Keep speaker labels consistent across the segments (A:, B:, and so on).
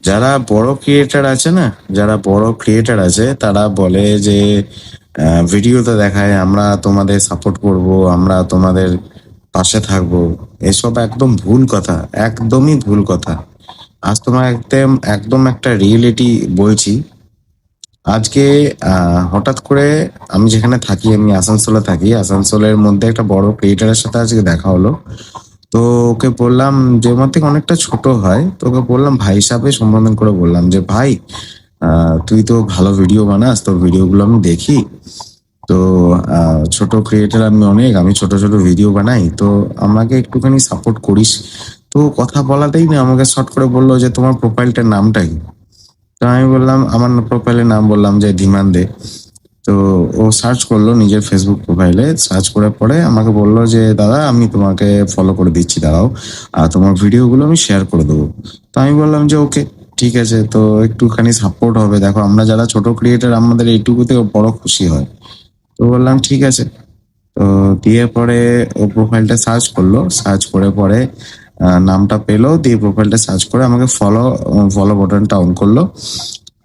A: যারা বড় ক্রিয়েটার আছে না, যারা বড় ক্রিয়েটার আছে তারা বলে যে ভিডিওতে দেখায় আমরা তোমাদের সাপোর্ট করব, আমরা তোমাদের পাশে থাকবো। এসব একদম ভুল কথা, একদমই ভুল কথা। আজ তোমার একদম একদম একটা রিয়েলিটি বলছি। আজকে হঠাৎ করে আমি যেখানে থাকি, আমি আসানসোলে থাকি, আসানসোলের মধ্যে একটা বড় ক্রিয়েটারের সাথে আজকে দেখা হলো। তো ওকে বললাম, যে আমার থেকে অনেকটা ছোট হয়, তো ওকে বললাম ভাই হিসাবে সম্বোধন করে বললাম যে ভাই, তুই তো ভালো ভিডিও বানাস, তোর ভিডিওগুলো আমি দেখি। তো ছোট ক্রিয়েটার আমি অনেক, আমি ছোট ছোট ভিডিও বানাই, তো আমাকে একটুখানি সাপোর্ট করিস। তো কথা বলাতেই না আমাকে শর্ট করে বললো যে তোমার প্রোফাইলটার নামটা কি। তো আমি বললাম, আমার প্রোফাইলের নাম বললাম যে ধীমান দে। তো ও সার্চ করলো নিজের ফেসবুক প্রোফাইলে, সার্চ করে পরে আমাকে বললো যে দাদা আমি তোমাকে ফলো করে দিচ্ছি, দাঁড়াও, আর তোমার ভিডিওগুলো আমি শেয়ার করে দেবো। তো আমি বললাম যে ওকে, ঠিক আছে, তো একটুখানি সাপোর্ট হবে, দেখো আমরা যারা ছোট ক্রিয়েটার আমাদের এইটুকুতে বড় খুশি হয়। তো বললাম ঠিক আছে। তো দিয়ে পরে ও প্রোফাইলটা সার্চ করলো, সার্চ করে পরে নামটা পেলো, দিয়ে প্রোফাইলটা সার্চ করে আমাকে ফলো ফলো বাটনটা অন করলো।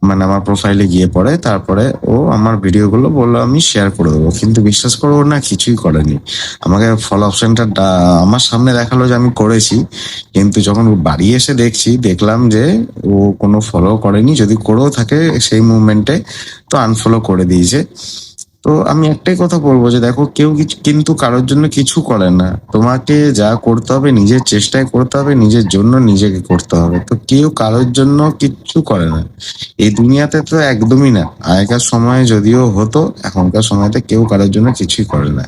A: মানে আমার প্রোফাইলে গিয়ে পড়ে, তারপরে ও আমার ভিডিওগুলো বললো আমি শেয়ার করে দেবো, কিন্তু বিশ্বাস করো ও না কিছুই করেনি। আমাকে ফলো অপশনটা আমার সামনে দেখালো যে আমি করেছি, কিন্তু যখন বাড়ি এসে দেখলাম যে ও কোনো ফলো করেনি, যদি করেও থাকে সেই মুভমেন্টে তো আনফলো করে দিয়েছে। তো আমি একটাই কথা বলবো যে দেখো, কেউ কিছু কিন্তু কারোর জন্য কিছু করে না, তোমাকে যা করতে হবে নিজের চেষ্টায় করতে হবে, নিজের জন্য নিজেকে করতে হবে। তো কেউ কারোর জন্য কিচ্ছু করে না এই দুনিয়াতে, তো একদমই না। আগেকার সময়ে যদিও হতো, এখনকার সময়তে কেউ কারোর জন্য কিছুই করে না।